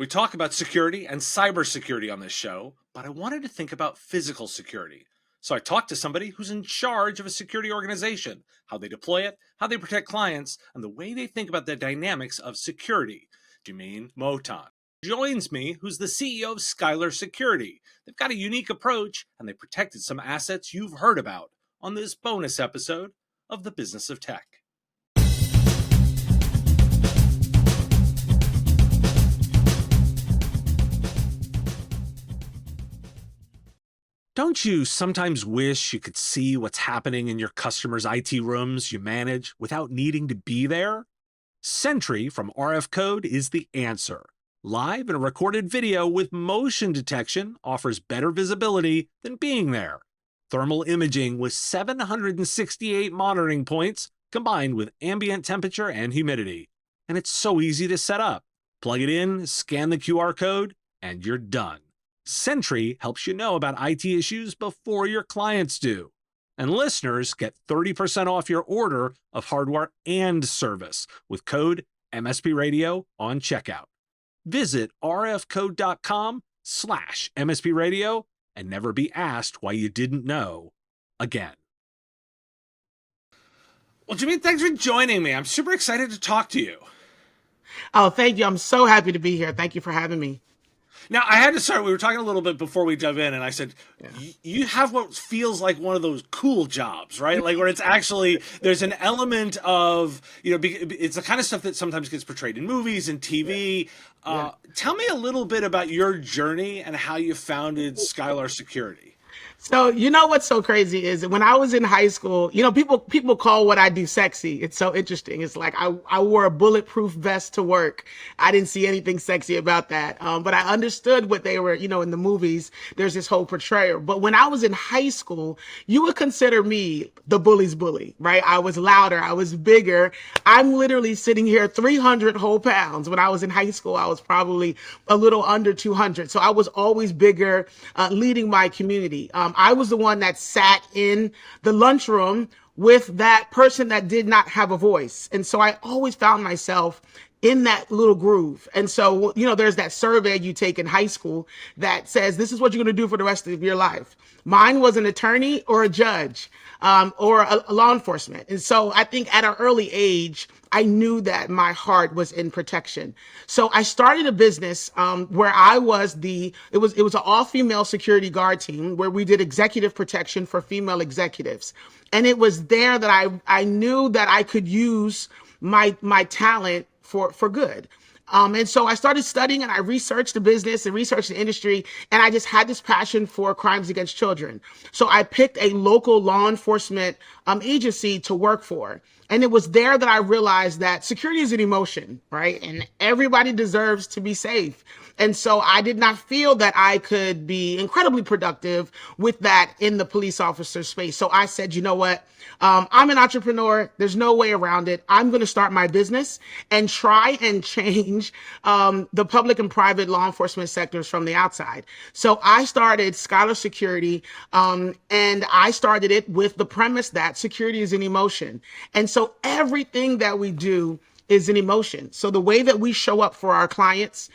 We talk about security and cybersecurity on this show, but I wanted to think about physical security. So I talked to somebody who's in charge of a security organization, how they deploy it, how they protect clients, and the way they think about the dynamics of security. Jamine Moton joins me, who's the CEO of Skylar Security. They've got a unique approach, and they protected some assets you've heard about on this bonus episode of The Business of Tech. Don't you sometimes wish you could see what's happening in your customers' IT rooms you manage without needing to be there? Sentry from RF Code is the answer. Live and recorded video with motion detection offers better visibility than being there. Thermal imaging with 768 monitoring points combined with ambient temperature and humidity. And it's so easy to set up. Plug it in, scan the QR code, and you're done. Sentry helps you know about IT issues before your clients do. And listeners get 30% off your order of hardware and service with code MSP Radio on checkout. Visit rfcode.com/MSP Radio and never be asked why you didn't know again. Well, Jamine, thanks for joining me. I'm super excited to talk to you. Oh, thank you. I'm so happy to be here. Thank you for having me. Now, I had to start. We were talking a little bit before we dove in, and I said, you have what feels like one of those cool jobs, right? Like where it's actually, there's an element of, it's the kind of stuff that sometimes gets portrayed in movies and TV. Tell me a little bit about your journey and how you founded Skylar Security. So, you know what's so crazy is that when I was in high school, people call what I do sexy. It's so interesting. It's like I wore a bulletproof vest to work. I didn't see anything sexy about that. But I understood what they were, in the movies, there's this whole portrayal. But when I was in high school, you would consider me the bully's bully, right? I was louder. I was bigger. I'm literally sitting here 300 whole pounds. When I was in high school, I was probably a little under 200. So I was always bigger, leading my community. I was the one that sat in the lunchroom with that person that did not have a voice. And so I always found myself in that little groove. And so, there's that survey you take in high school that says, this is what you're going to do for the rest of your life. Mine was an attorney or a judge, or a law enforcement. And so I think at an early age, I knew that my heart was in protection. So I started a business where I was it was an all-female security guard team where we did executive protection for female executives. And it was there that I knew that I could use my talent for good. And so I started studying and I researched the business and researched the industry. And I just had this passion for crimes against children. So I picked a local law enforcement agency to work for. And it was there that I realized that security is an emotion, right? And everybody deserves to be safe. And so I did not feel that I could be incredibly productive with that in the police officer space. So I said, you know what? I'm an entrepreneur. There's no way around it. I'm going to start my business and try and change the public and private law enforcement sectors from the outside. So I started Skylar Security, and I started it with the premise that security is an emotion. And so everything that we do is an emotion. So the way that we show up for our clients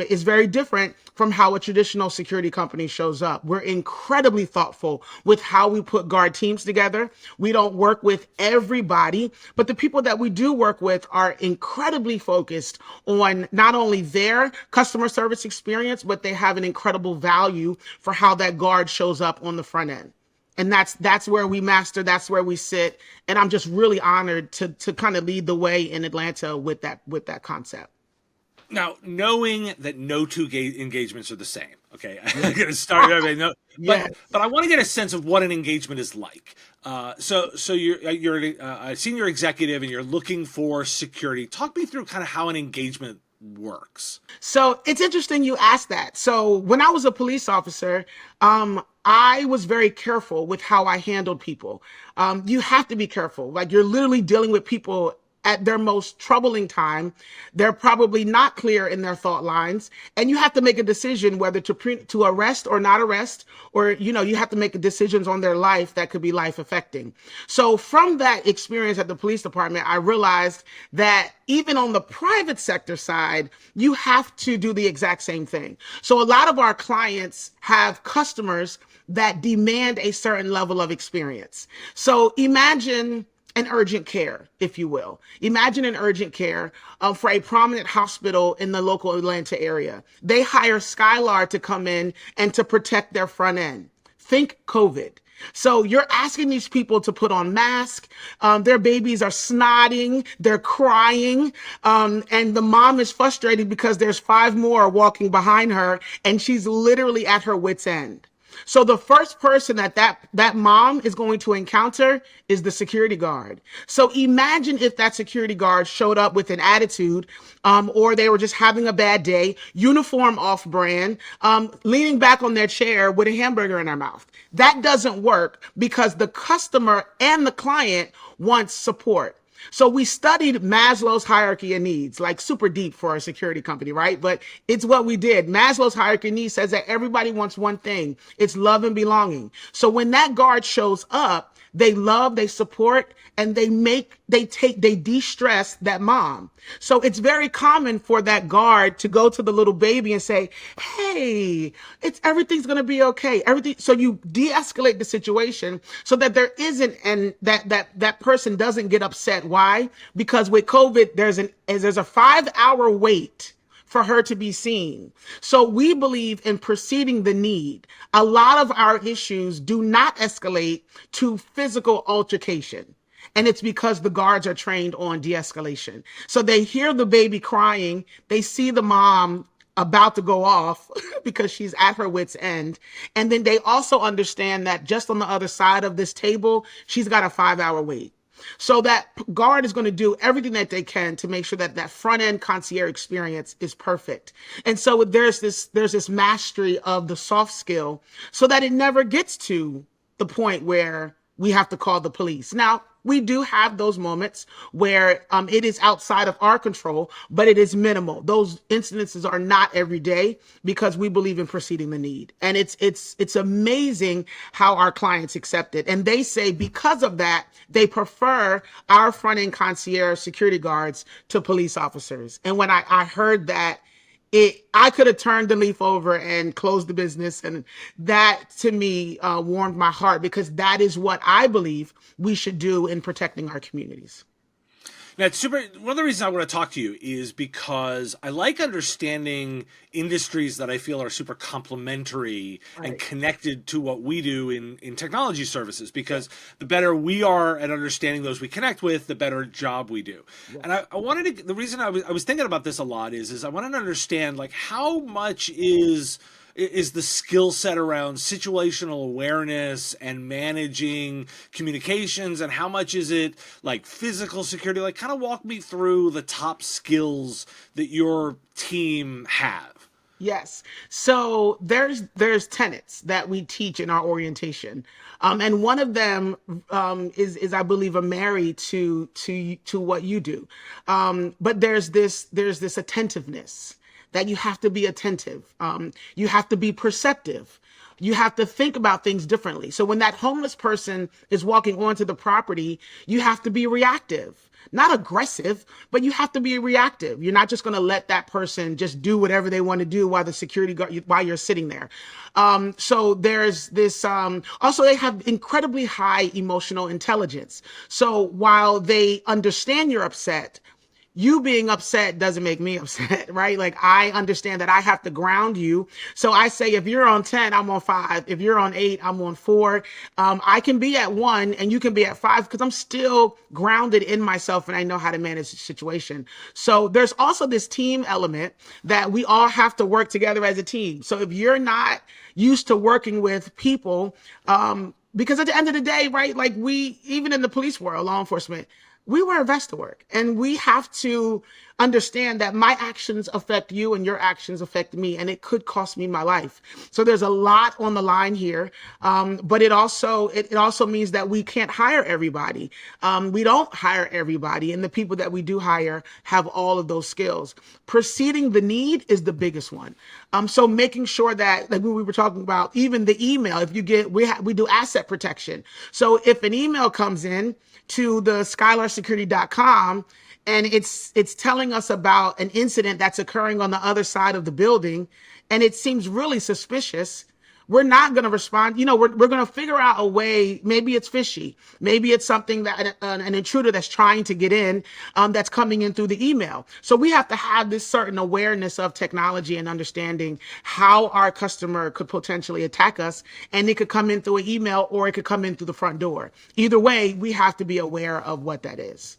is very different from how a traditional security company shows up. We're incredibly thoughtful with how we put guard teams together. We don't work with everybody, but the people that we do work with are incredibly focused on not only their customer service experience, but they have an incredible value for how that guard shows up on the front end. And that's where we master, that's where we sit. And I'm just really honored to kind of lead the way in Atlanta with that concept. Now, knowing that no two engagements are the same, okay, I'm going to start everything. But I want to get a sense of what an engagement is like. So you're a senior executive and you're looking for security. Talk me through kind of how an engagement works. So it's interesting you asked that. So when I was a police officer, I was very careful with how I handled people. You have to be careful. Like you're literally dealing with people at their most troubling time. They're probably not clear in their thought lines, and you have to make a decision whether to arrest or not arrest, or you have to make decisions on their life that could be life affecting. So from that experience at the police department, I realized that even on the private sector side, you have to do the exact same thing. So a lot of our clients have customers that demand a certain level of experience. So imagine an urgent care, if you will. Imagine an urgent care for a prominent hospital in the local Atlanta area. They hire Skylar to come in and to protect their front end. Think COVID. So you're asking these people to put on masks. Their babies are snotting, they're crying, and the mom is frustrated because there's 5 more walking behind her, and she's literally at her wit's end. So the first person that mom is going to encounter is the security guard. So imagine if that security guard showed up with an attitude, or they were just having a bad day, uniform off brand, leaning back on their chair with a hamburger in their mouth. That doesn't work because the customer and the client wants support. So we studied Maslow's hierarchy of needs, like super deep for a security company, right? But it's what we did. Maslow's hierarchy of needs says that everybody wants one thing. It's love and belonging. So when that guard shows up, they love, they support, and they de-stress that mom. So it's very common for that guard to go to the little baby and say, hey, everything's going to be okay. Everything. So you de-escalate the situation so that there isn't, and that person doesn't get upset. Why? Because with COVID, there's a 5-hour wait for her to be seen. So we believe in preceding the need. A lot of our issues do not escalate to physical altercation. And it's because the guards are trained on de-escalation. So they hear the baby crying, they see the mom about to go off because she's at her wit's end. And then they also understand that just on the other side of this table, she's got a 5-hour wait. So that guard is going to do everything that they can to make sure that that front end concierge experience is perfect. And so there's this mastery of the soft skill so that it never gets to the point where we have to call the police. Now, we do have those moments where it is outside of our control, but it is minimal. Those incidences are not every day because we believe in preceding the need. And it's amazing how our clients accept it. And they say because of that, they prefer our front-end concierge security guards to police officers. And when I heard that, I could have turned the leaf over and closed the business. And that to me warmed my heart because that is what I believe we should do in protecting our communities. Now, it's super. One of the reasons I want to talk to you is because I like understanding industries that I feel are super complementary and connected to what we do in technology services. Because the better we are at understanding those we connect with, the better job we do. Yes. And I wanted to. The reason I was thinking about this a lot is I wanted to understand like how much is the skill set around situational awareness and managing communications, and how much is it like physical security? Like kind of walk me through the top skills that your team have. Yes. So there's tenets that we teach in our orientation. And one of them is I believe a marry to what you do. But there's this attentiveness. That you have to be attentive. You have to be perceptive. You have to think about things differently. So when that homeless person is walking onto the property, you have to be reactive. Not aggressive, but you have to be reactive. You're not just going to let that person just do whatever they want to do while the security guard, while you're sitting there. So there's this, also they have incredibly high emotional intelligence. So while they understand you're upset, you being upset doesn't make me upset, right? Like I understand that I have to ground you. So I say, if you're on 10, I'm on 5. If you're on 8, I'm on 4. I can be at 1 and you can be at 5 because I'm still grounded in myself and I know how to manage the situation. So there's also this team element that we all have to work together as a team. So if you're not used to working with people, because at the end of the day, right, like even in the police world, law enforcement, we wear a vest to work and we have to understand that my actions affect you and your actions affect me, and it could cost me my life. So there's a lot on the line here, but it also means that we can't hire everybody. We don't hire everybody, and the people that we do hire have all of those skills. Preceding the need is the biggest one. So making sure that, like we were talking about, even the email, if you get, we do asset protection. So if an email comes in to the skylarsecurity.com and it's telling us about an incident that's occurring on the other side of the building, and it seems really suspicious, we're not going to respond. We're going to figure out a way. Maybe it's fishy. Maybe it's something that an intruder that's trying to get in, that's coming in through the email. So we have to have this certain awareness of technology and understanding how our customer could potentially attack us. And it could come in through an email or it could come in through the front door. Either way, we have to be aware of what that is.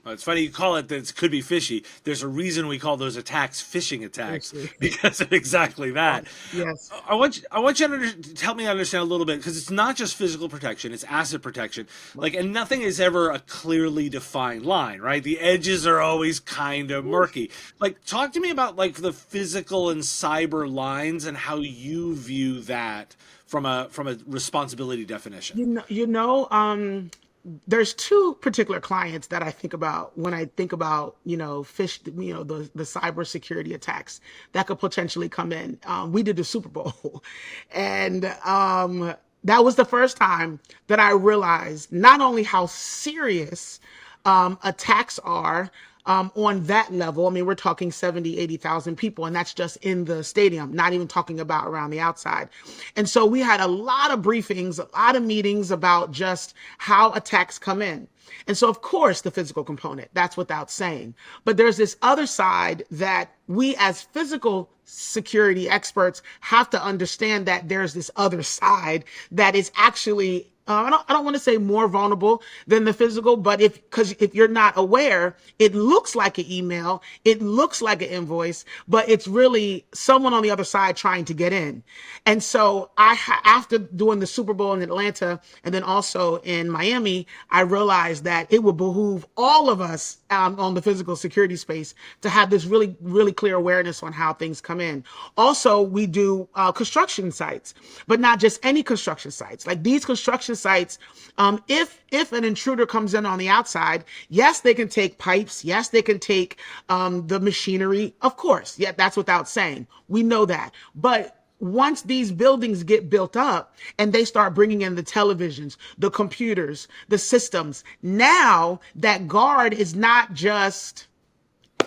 It's funny you call it that it could be fishy. There's a reason we call those attacks phishing attacks because of exactly that. Yes. I want you to help me understand a little bit because it's not just physical protection, it's asset protection. Like, and nothing is ever a clearly defined line, right? The edges are always kind of murky. Like, talk to me about like the physical and cyber lines and how you view that from a responsibility definition. There's two particular clients that I think about when I think about, the cybersecurity attacks that could potentially come in. We did the Super Bowl, and that was the first time that I realized not only how serious attacks are on that level. I mean, we're talking 70, 80,000 people, and that's just in the stadium, not even talking about around the outside. And so we had a lot of briefings, a lot of meetings about just how attacks come in. And so, of course, the physical component, that's without saying. But there's this other side that we as physical security experts have to understand, that there's this other side that is actually I don't want to say more vulnerable than the physical, but because if you're not aware, it looks like an email, it looks like an invoice, but it's really someone on the other side trying to get in. And so after doing the Super Bowl in Atlanta and then also in Miami, I realized that it would behoove all of us on the physical security space to have this really, really clear awareness on how things come in. Also, we do construction sites, but not just any construction sites. Like these construction sites, if an intruder comes in on the outside, yes, they can take pipes. Yes, they can take the machinery. Of course, yeah, that's without saying. We know that. But once these buildings get built up and they start bringing in the televisions, the computers, the systems, now that guard is not just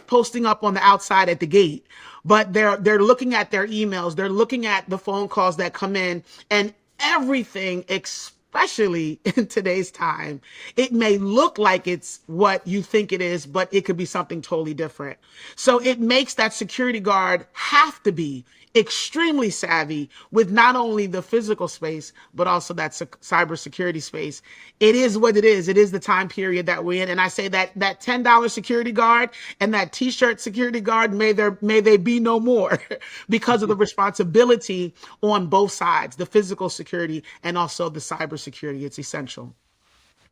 posting up on the outside at the gate, but they're looking at their emails, they're looking at the phone calls that come in, and everything, especially in today's time, it may look like it's what you think it is, but it could be something totally different. So it makes that security guard have to be extremely savvy with not only the physical space, but also that cybersecurity space. It is what it is. It is the time period that we're in. And I say that that $10 security guard and that t-shirt security guard, may they be no more because of the responsibility on both sides, the physical security and also the cybersecurity. It's essential.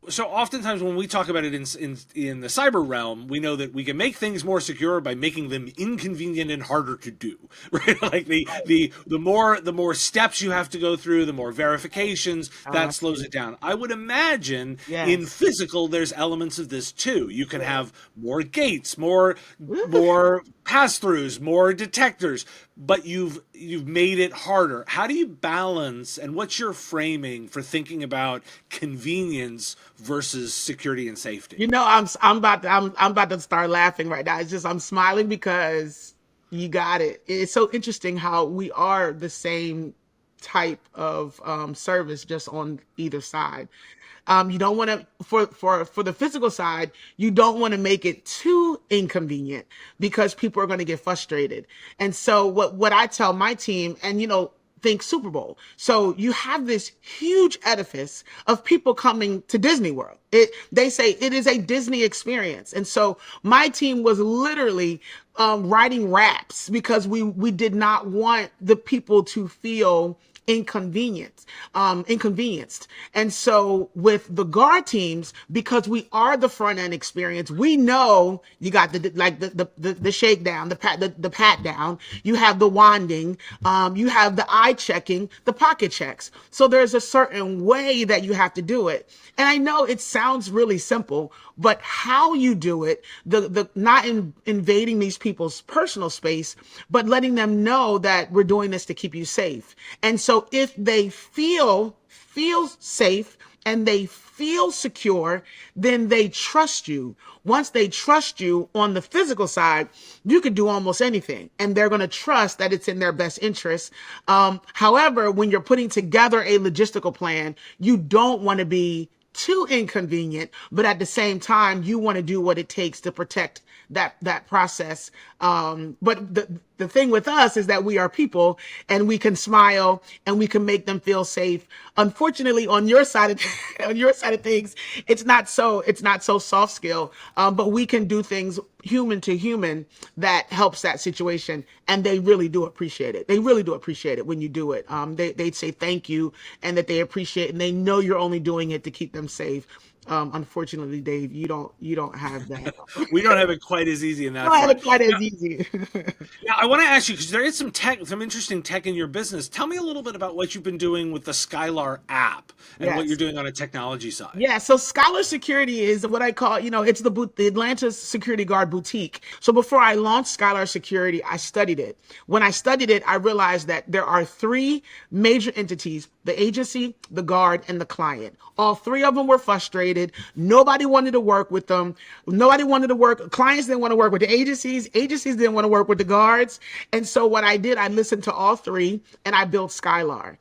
So oftentimes when we talk about it in the cyber realm, we know that we can make things more secure by making them inconvenient and harder to do. Right? Like the more steps you have to go through, the more verifications, that slows it down. I would imagine in Yes. physical there's elements of this too. You can have more gates, more pass-throughs, more detectors, but you've made it harder. How do you balance, and what's your framing for thinking about convenience versus security and safety? I'm about to start laughing right now. It's just I'm smiling because you got it. It's so interesting how we are the same type of service, just on either side. You don't want to, for the physical side, you don't want to make it too inconvenient because people are going to get frustrated. And so what I tell my team, and think Super Bowl. So you have this huge edifice of people coming to Disney World. They say it is a Disney experience. And so my team was literally writing raps because we did not want the people to feel inconvenienced. And so with the guard teams, because we are the front end experience, we know you got the shakedown, the pat down, you have the wanding, you have the eye checking, the pocket checks. So there's a certain way that you have to do it. And I know it sounds really simple, but how you do it, the not invading these people's personal space, but letting them know that we're doing this to keep you safe. And so if they feel safe and they feel secure, then they trust you. Once they trust you on the physical side, you could do almost anything, and they're going to trust that it's in their best interest. However, when you're putting together a logistical plan, you don't want to be too inconvenient, but at the same time, you want to do what it takes to protect that process. But the thing with us is that we are people, and we can smile and we can make them feel safe. Unfortunately, on your side of on your side of things, it's not so soft skill, but we can do things human to human that helps that situation, and they really do appreciate it. They really do appreciate it when you do it. They'd say thank you, and that they appreciate it, and they know you're only doing it to keep them safe. Unfortunately, Dave, you don't have that. We don't have it quite as easy in You that don't have front. it quite Now, as easy. now I want to ask you, because there is some interesting tech in your business. Tell me a little bit about what you've been doing with the Skylar app and what you're Yes. doing on a technology side. Yeah, so Skylar Security is what I call, it's the Atlanta Security Guard boutique. So before I launched Skylar Security, I studied it. When I studied it, I realized that there are three major entities: the agency, the guard, and the client. All three of them were frustrated. Nobody wanted to work with them. Nobody wanted to work. Clients didn't want to work with the agencies. Agencies didn't want to work with the guards. And so what I did, I listened to all three, and I built Skylar.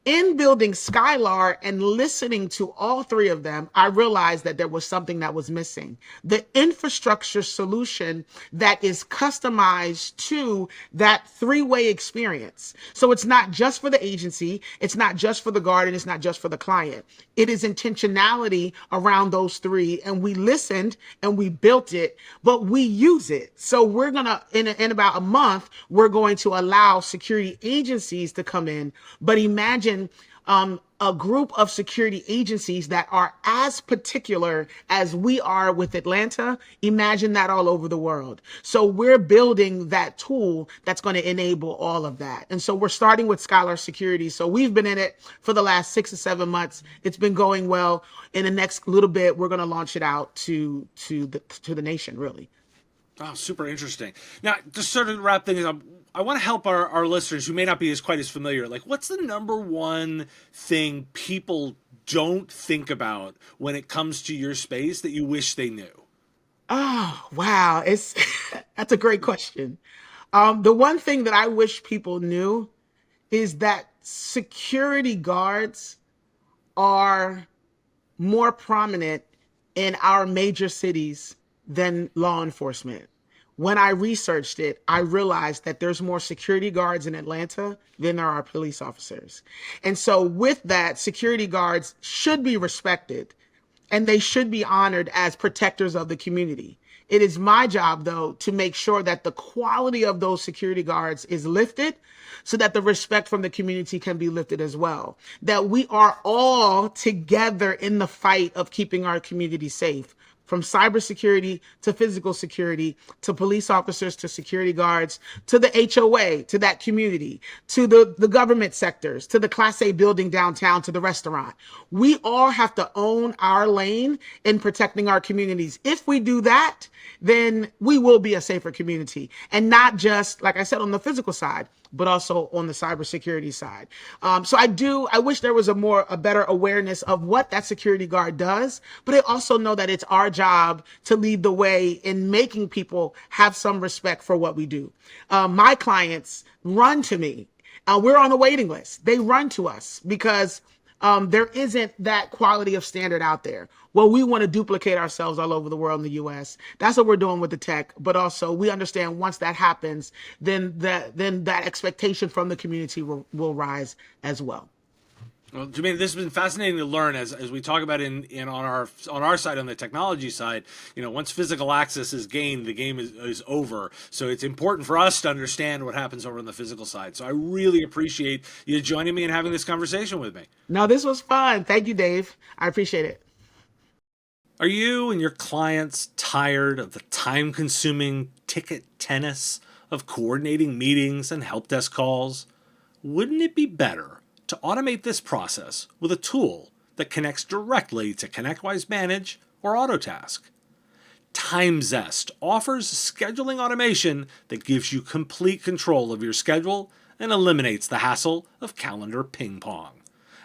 In building Skylar and listening to all three of them, I realized that there was something that was missing: the infrastructure solution that is customized to that three-way experience. So it's not just for the agency, it's not just for the guard, and it's not just for the client. It is intentionality around those three, and we listened and we built it, but we use it. So we're gonna, in about a month, we're going to allow security agencies to come in, but imagine a group of security agencies that are as particular as we are with Atlanta. Imagine that all over the world. So we're building that tool that's going to enable all of that. And so we're starting with Skylar Security. So we've been in it for the last 6 or 7 months. It's been going well. In the next little bit, we're going to launch it out to the nation, really. Oh, super interesting. Now, just sort of wrap things up, I want to help our listeners who may not be as quite as familiar. Like, what's the number one thing people don't think about when it comes to your space that you wish they knew? Oh, wow. It's That's a great question. The one thing that I wish people knew is that security guards are more prominent in our major cities than law enforcement. When I researched it, I realized that there's more security guards in Atlanta than there are police officers. And so with that, security guards should be respected, and they should be honored as protectors of the community. It is my job, though, to make sure that the quality of those security guards is lifted so that the respect from the community can be lifted as well. That we are all together in the fight of keeping our community safe, from cybersecurity to physical security, to police officers, to security guards, to the HOA, to that community, to the government sectors, to the Class A building downtown, to the restaurant. We all have to own our lane in protecting our communities. If we do that, then we will be a safer community. And not just, like I said, on the physical side, but also on the cybersecurity side. So I wish there was a better awareness of what that security guard does, but I also know that it's our job to lead the way in making people have some respect for what we do. My clients run to me. We're on a waiting list. They run to us because there isn't that quality of standard out there. Well, we want to duplicate ourselves all over the world in the US. That's what we're doing with the tech. But also we understand once that happens, then that expectation from the community will rise as well. Well, Jamine, this has been fascinating to learn as we talk about in on our side, on the technology side. Once physical access is gained, the game is over. So it's important for us to understand what happens over on the physical side. So I really appreciate you joining me and having this conversation with me. No, this was fun. Thank you, Dave. I appreciate it. Are you and your clients tired of the time consuming ticket tennis of coordinating meetings and help desk calls? Wouldn't it be better to automate this process with a tool that connects directly to ConnectWise Manage or Autotask? TimeZest offers scheduling automation that gives you complete control of your schedule and eliminates the hassle of calendar ping pong.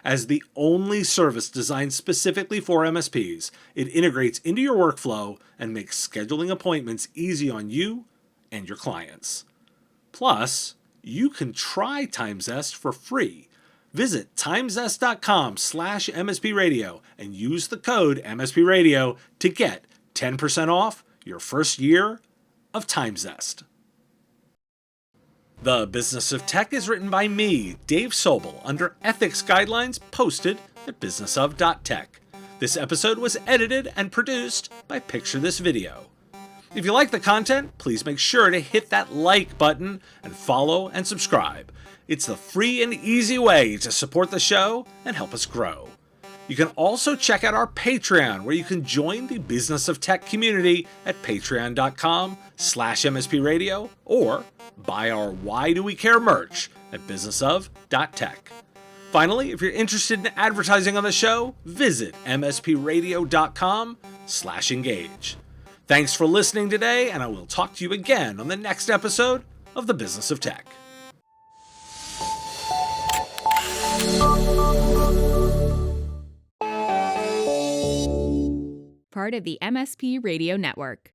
As the only service designed specifically for MSPs, it integrates into your workflow and makes scheduling appointments easy on you and your clients. Plus, you can try TimeZest for free. Visit timezest.com/MSPradio and use the code MSPradio to get 10% off your first year of TimeZest. The Business of Tech is written by me, Dave Sobel, under ethics guidelines posted at businessof.tech. This episode was edited and produced by Picture This Video. If you like the content, please make sure to hit that like button and follow and subscribe. It's the free and easy way to support the show and help us grow. You can also check out our Patreon, where you can join the Business of Tech community at patreon.com/MSPradio or buy our Why Do We Care merch at businessof.tech. Finally, if you're interested in advertising on the show, visit mspradio.com/engage. Thanks for listening today, and I will talk to you again on the next episode of The Business of Tech. Part of the MSP Radio Network.